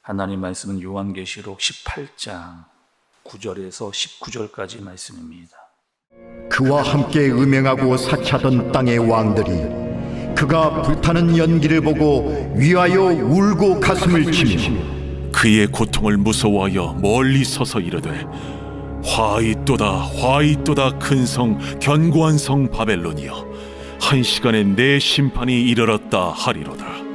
하나님 말씀은 요한계시록 18장 9절에서 19절까지 말씀입니다. 그와 함께 음행하고 사치하던 땅의 왕들이 그가 불타는 연기를 보고 위하여 울고 가슴을 치며 그의 고통을 무서워하여 멀리 서서 이르되 화이또다 화이또다 큰 성 견고한 성 바벨론이여 한 시간에 내 심판이 이르렀다 하리로다.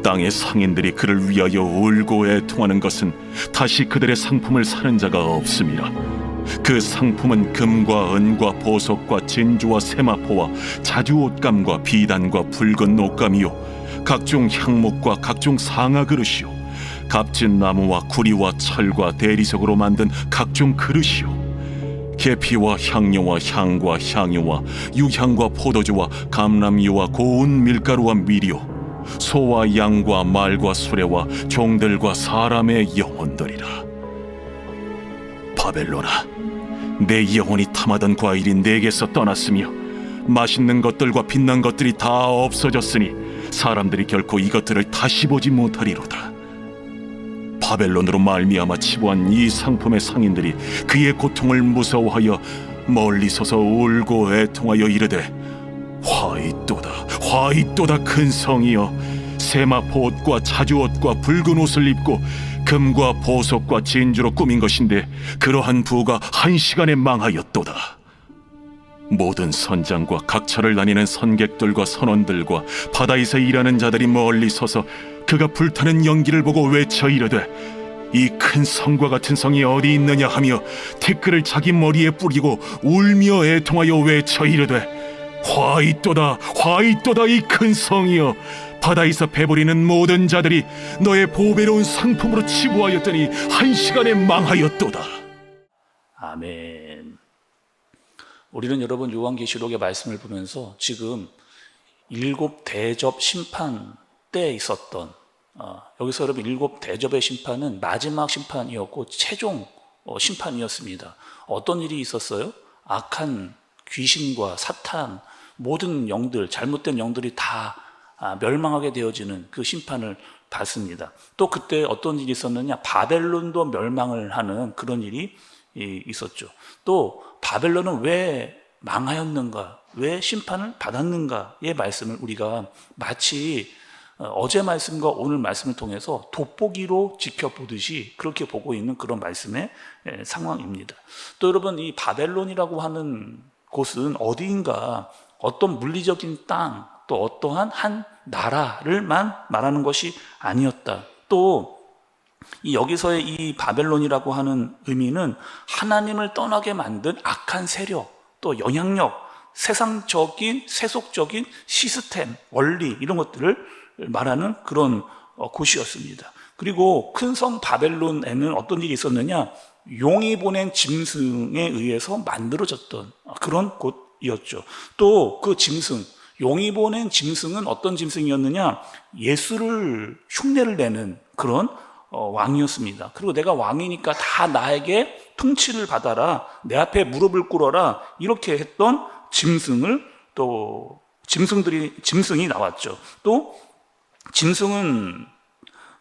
땅의 상인들이 그를 위하여 울고 애통하는 것은 다시 그들의 상품을 사는 자가 없음이라. 그 상품은 금과 은과 보석과 진주와 세마포와 자주 옷감과 비단과 붉은 옷감이요 각종 향목과 각종 상아 그릇이요 값진 나무와 구리와 철과 대리석으로 만든 각종 그릇이요 계피와 향료와 향과 향유와 유향과 포도주와 감람유와 고운 밀가루와 밀이요 소와 양과 말과 수레와 종들과 사람의 영혼들이라. 바벨론아, 내 영혼이 탐하던 과일이 내게서 떠났으며 맛있는 것들과 빛난 것들이 다 없어졌으니 사람들이 결코 이것들을 다시 보지 못하리로다. 바벨론으로 말미암아 치부한 이 상품의 상인들이 그의 고통을 무서워하여 멀리 서서 울고 애통하여 이르되 화이또다 화이또다 큰 성이여 세마포 옷과 자주 옷과 붉은 옷을 입고 금과 보석과 진주로 꾸민 것인데 그러한 부가 한 시간에 망하였도다. 모든 선장과 각처를 다니는 선객들과 선원들과 바다에서 일하는 자들이 멀리 서서 그가 불타는 연기를 보고 외쳐 이르되 이 큰 성과 같은 성이 어디 있느냐 하며 티끌을 자기 머리에 뿌리고 울며 애통하여 외쳐 이르되 화이또다 화이또다 이 큰 성이여 바다에서 배부리는 모든 자들이 너의 보배로운 상품으로 치부하였더니 한 시간에 망하였도다. 아멘. 우리는 여러분 요한계시록의 말씀을 보면서 지금 7 대접 심판 때 있었던 여기서 여러분 7 대접의 심판은 마지막 심판이었고 최종 심판이었습니다. 어떤 일이 있었어요? 악한 귀신과 사탄 모든 영들, 잘못된 영들이 다 멸망하게 되어지는 그 심판을 받습니다. 또 그때 어떤 일이 있었느냐? 바벨론도 멸망을 하는 그런 일이 있었죠. 또 바벨론은 왜 망하였는가? 왜 심판을 받았는가의 말씀을 우리가 마치 어제 말씀과 오늘 말씀을 통해서 돋보기로 지켜보듯이 그렇게 보고 있는 그런 말씀의 상황입니다. 또 여러분 이 바벨론이라고 하는 곳은 어디인가? 어떤 물리적인 땅, 또 어떠한 한 나라를만 말하는 것이 아니었다. 또 여기서의 이 바벨론이라고 하는 의미는 하나님을 떠나게 만든 악한 세력, 또 영향력, 세상적인 세속적인 시스템, 원리 이런 것들을 말하는 그런 곳이었습니다. 그리고 큰 성 바벨론에는 어떤 일이 있었느냐? 용이 보낸 짐승에 의해서 만들어졌던 그런 곳이었죠. 또 그 짐승, 용이 보낸 짐승은 어떤 짐승이었느냐? 예수를 흉내를 내는 그런 왕이었습니다. 그리고 내가 왕이니까 다 나에게 통치를 받아라, 내 앞에 무릎을 꿇어라 이렇게 했던 짐승을 또 짐승이 나왔죠. 또 짐승은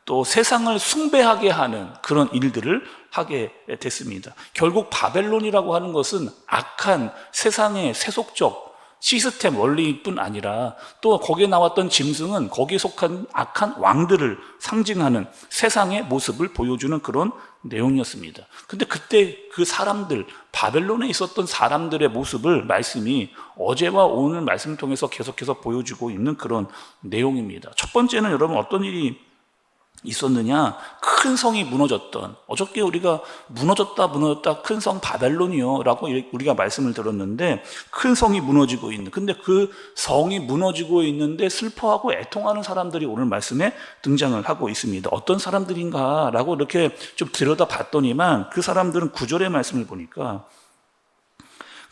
또 세상을 숭배하게 하는 그런 일들을 하게 됐습니다. 결국 바벨론이라고 하는 것은 악한 세상의 세속적 시스템 원리뿐 아니라 또 거기에 나왔던 짐승은 거기에 속한 악한 왕들을 상징하는 세상의 모습을 보여주는 그런 내용이었습니다. 근데 그때 그 사람들, 바벨론에 있었던 사람들의 모습을 말씀이 어제와 오늘 말씀을 통해서 계속해서 보여주고 있는 그런 내용입니다. 첫 번째는 여러분 어떤 일이 있었느냐? 큰 성이 무너졌던, 어저께 우리가 무너졌다 큰 성 바벨론이요 라고 우리가 말씀을 들었는데 큰 성이 무너지고 있는, 근데 그 성이 무너지고 있는데 슬퍼하고 애통하는 사람들이 오늘 말씀에 등장을 하고 있습니다. 어떤 사람들인가 라고 이렇게 좀 들여다 봤더니만 그 사람들은 9절의 말씀을 보니까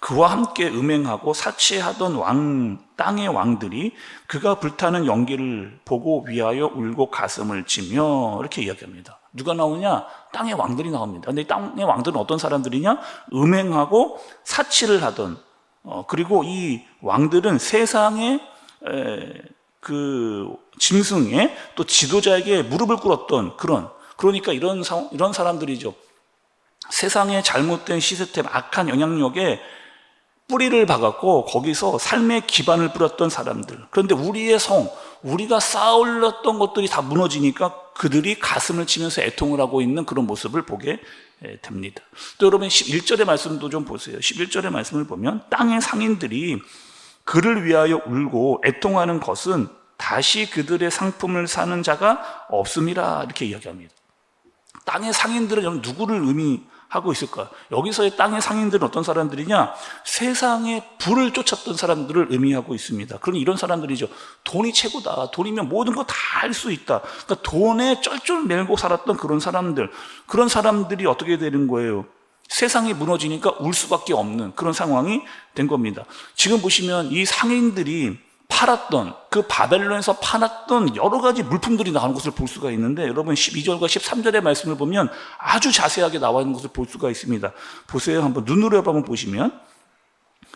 그와 함께 음행하고 사치하던 땅의 왕들이 그가 불타는 연기를 보고 위하여 울고 가슴을 치며 이렇게 이야기합니다. 누가 나오냐? 땅의 왕들이 나옵니다. 근데 땅의 왕들은 어떤 사람들이냐? 음행하고 사치를 하던 그리고 이 왕들은 세상의 그 짐승의 또 지도자에게 무릎을 꿇었던 그러니까 이런 사람들이죠. 세상의 잘못된 시스템, 악한 영향력에 뿌리를 박았고 거기서 삶의 기반을 뿌렸던 사람들. 그런데 우리의 우리가 쌓아 올렸던 것들이 다 무너지니까 그들이 가슴을 치면서 애통을 하고 있는 그런 모습을 보게 됩니다. 또 여러분 11절의 말씀도 좀 보세요. 11절의 말씀을 보면 땅의 상인들이 그를 위하여 울고 애통하는 것은 다시 그들의 상품을 사는 자가 없음이라 이렇게 이야기합니다. 땅의 상인들은 여러분 누구를 의미하고 있을까? 여기서의 땅의 상인들은 어떤 사람들이냐? 세상의 부를 쫓았던 사람들을 의미하고 있습니다. 그러니 이런 사람들이죠. 돈이 최고다. 돈이면 모든 거 다 할 수 있다. 그러니까 돈에 쩔쩔 매고 살았던 그런 사람들이 어떻게 되는 거예요? 세상이 무너지니까 울 수밖에 없는 그런 상황이 된 겁니다. 지금 보시면 이 상인들이 팔았던 그 바벨론에서 팔았던 여러 가지 물품들이 나오는 것을 볼 수가 있는데 여러분 12절과 13절의 말씀을 보면 아주 자세하게 나와 있는 것을 볼 수가 있습니다. 보세요. 한번 눈으로 한번 보시면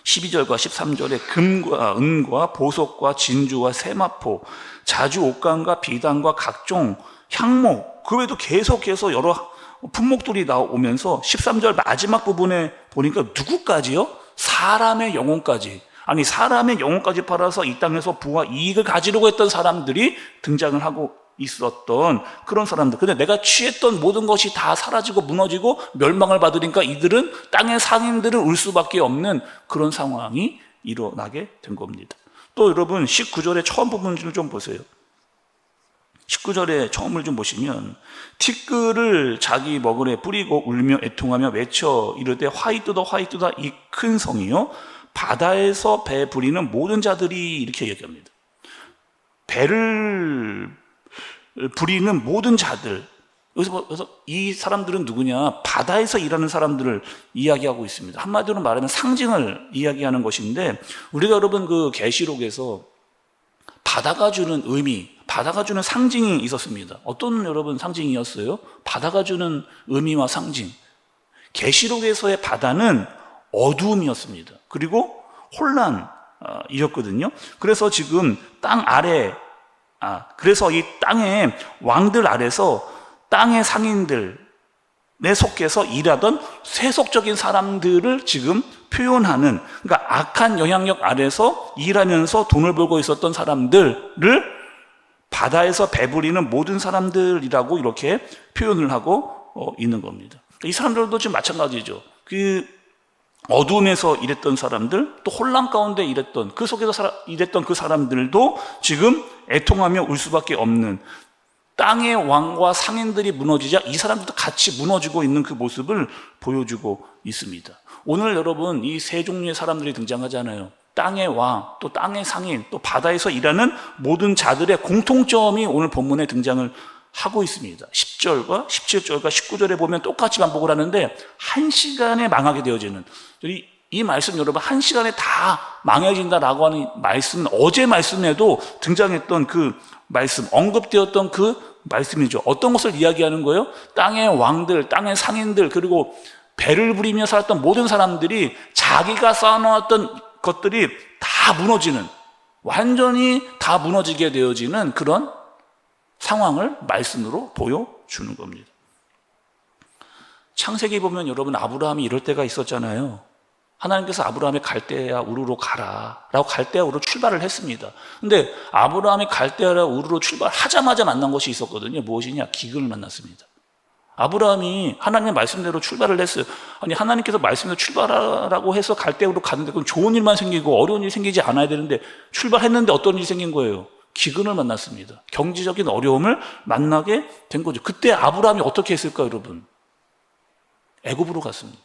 12절과 13절에 금과 은과 보석과 진주와 세마포, 자주 옷감과 비단과 각종 향목, 그 외에도 계속해서 여러 품목들이 나오면서 13절 마지막 부분에 보니까 누구까지요? 사람의 영혼까지. 아니 사람의 영혼까지 팔아서 이 땅에서 부와 이익을 가지려고 했던 사람들이 등장을 하고 있었던 그런 사람들. 근데 내가 취했던 모든 것이 다 사라지고 무너지고 멸망을 받으니까 이들은 땅의 상인들을 울 수밖에 없는 그런 상황이 일어나게 된 겁니다. 또 여러분 19절의 처음 부분을 좀 보세요. 19절의 처음을 좀 보시면 티끌을 자기 먹으래 뿌리고 울며 애통하며 외쳐 이르되 화이트다 화이트다 이 큰 성이요 바다에서 배 부리는 모든 자들이 이렇게 얘기합니다. 배를 부리는 모든 자들. 그래서 이 사람들은 누구냐? 바다에서 일하는 사람들을 이야기하고 있습니다. 한마디로 말하면 상징을 이야기하는 것인데 우리가 여러분 그 계시록에서 바다가 주는 의미, 바다가 주는 상징이 있었습니다. 어떤 여러분 상징이었어요? 바다가 주는 의미와 상징. 계시록에서의 바다는 어두움이었습니다. 그리고 혼란이었거든요. 그래서 지금 땅 아래, 그래서 이 땅의 왕들 아래서 땅의 상인들에 속해서 일하던 세속적인 사람들을 지금 표현하는, 그러니까 악한 영향력 아래서 일하면서 돈을 벌고 있었던 사람들을 바다에서 배부리는 모든 사람들이라고 이렇게 표현을 하고 있는 겁니다. 이 사람들도 지금 마찬가지죠. 그 어두움에서 일했던 사람들, 또 혼란 가운데 일했던, 그 속에서 일했던 그 사람들도 지금 애통하며 울 수밖에 없는, 땅의 왕과 상인들이 무너지자 이 사람들도 같이 무너지고 있는 그 모습을 보여주고 있습니다. 오늘 여러분 이 세 종류의 사람들이 등장하잖아요. 땅의 왕, 또 땅의 상인, 또 바다에서 일하는 모든 자들의 공통점이 오늘 본문에 등장을 하고 있습니다. 10절과 17절과 19절에 보면 똑같이 반복을 하는데 한 시간에 망하게 되어지는, 이 말씀 여러분 한 시간에 다 망해진다라고 하는 말씀은 어제 말씀에도 등장했던 그 말씀, 언급되었던 그 말씀이죠. 어떤 것을 이야기하는 거예요? 땅의 왕들, 땅의 상인들, 그리고 배를 부리며 살았던 모든 사람들이 자기가 쌓아놓았던 것들이 다 무너지는, 완전히 다 무너지게 되어지는 그런 상황을 말씀으로 보여주는 겁니다. 창세기 보면 여러분 아브라함이 이럴 때가 있었잖아요. 하나님께서 아브라함의 갈대아 우르로 가라 라고 갈대아 우르로 출발을 했습니다. 근데 아브라함이 갈대아 우르로 출발하자마자 만난 것이 있었거든요. 무엇이냐? 기근을 만났습니다. 아브라함이 하나님의 말씀대로 출발을 했어요. 아니 하나님께서 말씀대로 출발하라고 해서 갈대아 우르로 갔는데 그건 좋은 일만 생기고 어려운 일이 생기지 않아야 되는데 출발했는데 어떤 일이 생긴 거예요? 기근을 만났습니다. 경제적인 어려움을 만나게 된 거죠. 그때 아브라함이 어떻게 했을까 여러분? 애굽으로 갔습니다.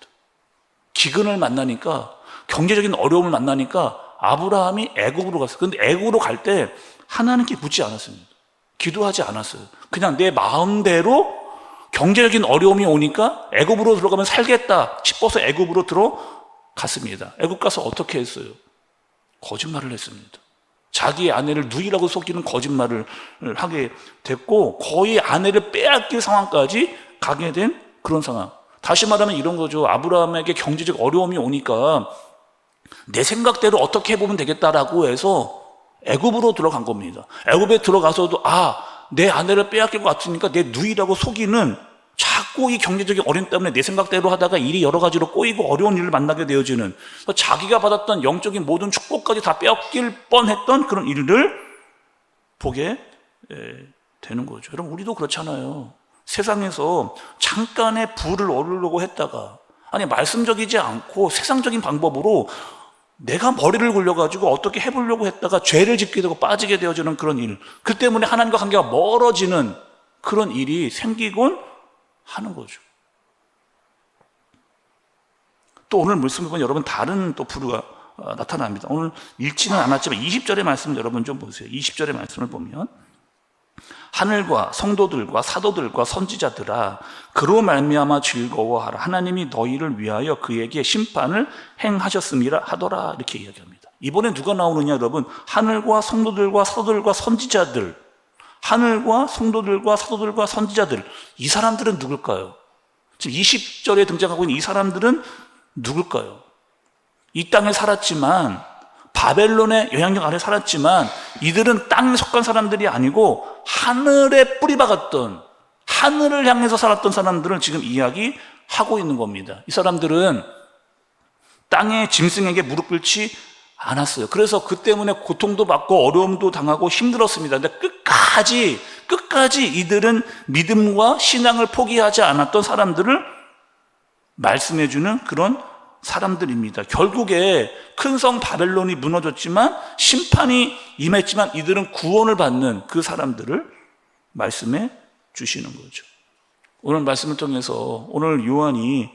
기근을 만나니까, 경제적인 어려움을 만나니까 아브라함이 애굽으로 갔어요. 그런데 애굽으로 갈 때 하나님께 묻지 않았습니다. 기도하지 않았어요. 그냥 내 마음대로 경제적인 어려움이 오니까 애굽으로 들어가면 살겠다 싶어서 애굽으로 들어갔습니다. 애굽 가서 어떻게 했어요? 거짓말을 했습니다. 자기의 아내를 누이라고 속이는 거짓말을 하게 됐고 거의 아내를 빼앗길 상황까지 가게 된 그런 상황. 다시 말하면 이런 거죠. 아브라함에게 경제적 어려움이 오니까 내 생각대로 어떻게 해보면 되겠다라고 해서 애굽으로 들어간 겁니다. 애굽에 들어가서도 내 아내를 빼앗길 것 같으니까 내 누이라고 속이는, 자꾸 이 경제적인 어려움 때문에 내 생각대로 하다가 일이 여러 가지로 꼬이고 어려운 일을 만나게 되어지는, 자기가 받았던 영적인 모든 축복까지 다 빼앗길 뻔했던 그런 일을 보게 되는 거죠. 여러분, 우리도 그렇잖아요. 세상에서 잠깐의 부를 얻으려고 했다가, 말씀적이지 않고 세상적인 방법으로 내가 머리를 굴려가지고 어떻게 해보려고 했다가 죄를 짓게 되고 빠지게 되어지는 그런 일, 그 때문에 하나님과 관계가 멀어지는 그런 일이 생기곤 하는 거죠. 또 오늘 말씀을 보면 여러분, 다른 또 부류가 나타납니다. 오늘 읽지는 않았지만 20절의 말씀을 여러분 좀 보세요. 20절의 말씀을 보면, 하늘과 성도들과 사도들과 선지자들아, 그로 말미암아 즐거워하라. 하나님이 너희를 위하여 그에게 심판을 행하셨음이라 하더라. 이렇게 이야기합니다. 이번에 누가 나오느냐 여러분? 하늘과 성도들과 사도들과 선지자들. 하늘과 성도들과 사도들과 선지자들. 이 사람들은 누굴까요? 지금 20절에 등장하고 있는 이 사람들은 누굴까요? 이 땅에 살았지만, 바벨론의 영향력 아래 살았지만, 이들은 땅에 속한 사람들이 아니고 하늘에 뿌리박았던, 하늘을 향해서 살았던 사람들을 지금 이야기하고 있는 겁니다. 이 사람들은 땅의 짐승에게 무릎 꿇지 않았어요. 그래서 그 때문에 고통도 받고 어려움도 당하고 힘들었습니다. 근데 끝까지 이들은 믿음과 신앙을 포기하지 않았던 사람들을 말씀해주는 그런 사람들입니다. 결국에 큰 성 바벨론이 무너졌지만, 심판이 임했지만 이들은 구원을 받는 그 사람들을 말씀해 주시는 거죠. 오늘 말씀을 통해서 오늘 요한이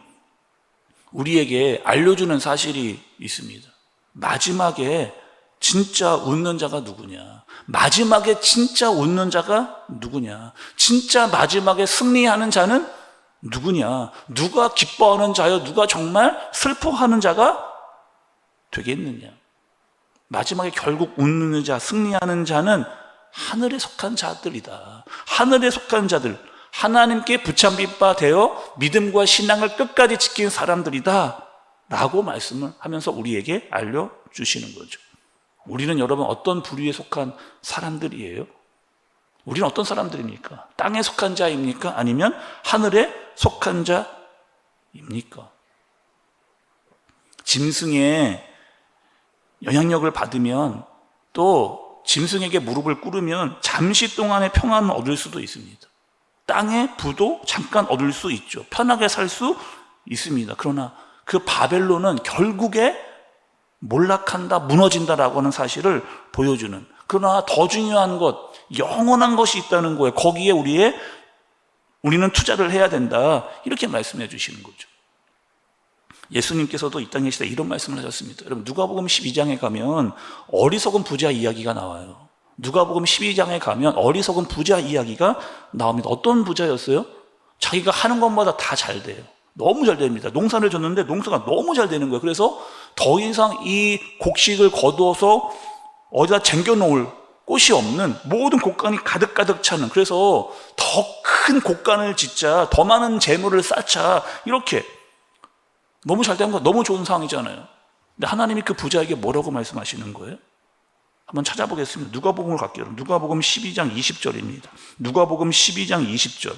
우리에게 알려주는 사실이 있습니다. 마지막에 진짜 웃는 자가 누구냐? 마지막에 진짜 웃는 자가 누구냐? 진짜 마지막에 승리하는 자는 누구냐? 누가 기뻐하는 자여? 누가 정말 슬퍼하는 자가 되겠느냐? 마지막에 결국 웃는 자, 승리하는 자는 하늘에 속한 자들이다. 하늘에 속한 자들, 하나님께 붙잡힌 바 되어 믿음과 신앙을 끝까지 지킨 사람들이다 라고 말씀을 하면서 우리에게 알려주시는 거죠. 우리는 여러분 어떤 부류에 속한 사람들이에요? 우리는 어떤 사람들입니까? 땅에 속한 자입니까? 아니면 하늘에 속한 자입니까? 짐승의 영향력을 받으면, 또 짐승에게 무릎을 꿇으면 잠시 동안의 평안을 얻을 수도 있습니다. 땅의 부도 잠깐 얻을 수 있죠. 편하게 살 수 있습니다. 그러나 그 바벨론은 결국에 몰락한다, 무너진다라고 하는 사실을 보여주는, 그러나 더 중요한 것, 영원한 것이 있다는 거예요. 거기에 우리는 투자를 해야 된다, 이렇게 말씀해 주시는 거죠. 예수님께서도 이 땅에 계실 때 이런 말씀을 하셨습니다. 여러분, 누가복음 12장에 가면 어리석은 부자 이야기가 나와요. 누가복음 12장에 가면 어리석은 부자 이야기가 나옵니다. 어떤 부자였어요? 자기가 하는 것마다 다 잘 돼요. 너무 잘 됩니다. 농사를 졌는데 농사가 너무 잘 되는 거예요. 그래서 더 이상 이 곡식을 거두어서 어디다 쟁겨놓을 곳이 없는, 모든 곡간이 가득가득 차는, 그래서 더 큰 곡간을 짓자, 더 많은 재물을 쌓자, 이렇게 너무 잘 된 거, 너무 좋은 상황이잖아요. 근데 하나님이 그 부자에게 뭐라고 말씀하시는 거예요? 한번 찾아보겠습니다. 누가복음을 갈게요. 누가복음 12장 20절입니다. 누가복음 12장 20절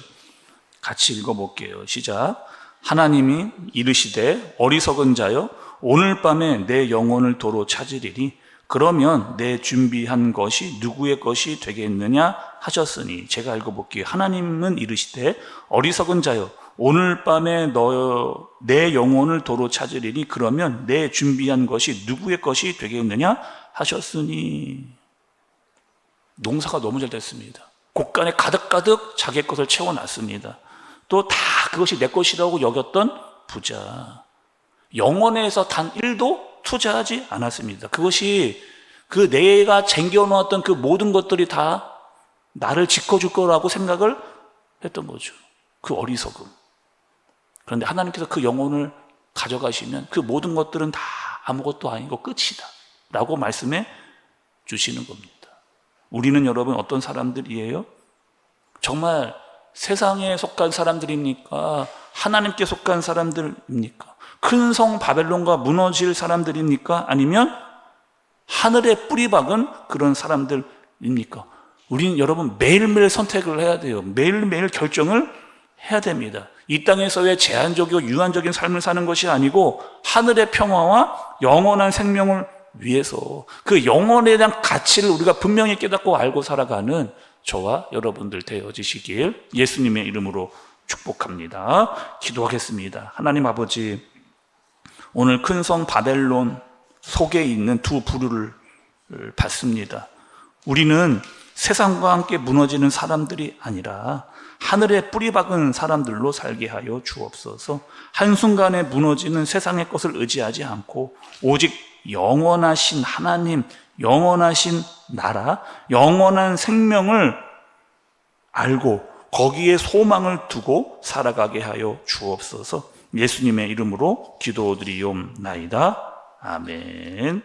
같이 읽어볼게요. 시작. 하나님이 이르시되 어리석은 자여, 오늘 밤에 내 영혼을 도로 찾으리니 그러면 내 준비한 것이 누구의 것이 되겠느냐 하셨으니. 제가 읽어볼게요. 하나님은 이르시되 어리석은 자여, 오늘 밤에 내 영혼을 도로 찾으리니 그러면 내 준비한 것이 누구의 것이 되겠느냐 하셨으니. 농사가 너무 잘 됐습니다. 곡간에 가득가득 자기 것을 채워놨습니다. 또 다 그것이 내 것이라고 여겼던 부자, 영혼에서 단 1도 투자하지 않았습니다. 그것이 그 내가 쟁겨놓았던 그 모든 것들이 다 나를 지켜줄 거라고 생각을 했던 거죠. 그 어리석음. 그런데 하나님께서 그 영혼을 가져가시면 그 모든 것들은 다 아무것도 아니고 끝이다 라고 말씀해 주시는 겁니다. 우리는 여러분 어떤 사람들이에요? 정말 세상에 속한 사람들입니까? 하나님께 속한 사람들입니까? 큰 성 바벨론과 무너질 사람들입니까? 아니면 하늘에 뿌리 박은 그런 사람들입니까? 우리는 여러분 매일매일 선택을 해야 돼요. 매일매일 결정을 해야 됩니다. 이 땅에서의 제한적이고 유한적인 삶을 사는 것이 아니고 하늘의 평화와 영원한 생명을 위해서 그 영혼에 대한 가치를 우리가 분명히 깨닫고 알고 살아가는 저와 여러분들 되어지시길 예수님의 이름으로 축복합니다. 기도하겠습니다. 하나님 아버지, 오늘 큰 성 바벨론 속에 있는 두 부류를 봤습니다. 우리는 세상과 함께 무너지는 사람들이 아니라 하늘에 뿌리 박은 사람들로 살게 하여 주옵소서. 한순간에 무너지는 세상의 것을 의지하지 않고 오직 영원하신 하나님, 영원하신 나라, 영원한 생명을 알고 거기에 소망을 두고 살아가게 하여 주옵소서. 예수님의 이름으로 기도드리옵나이다. 아멘.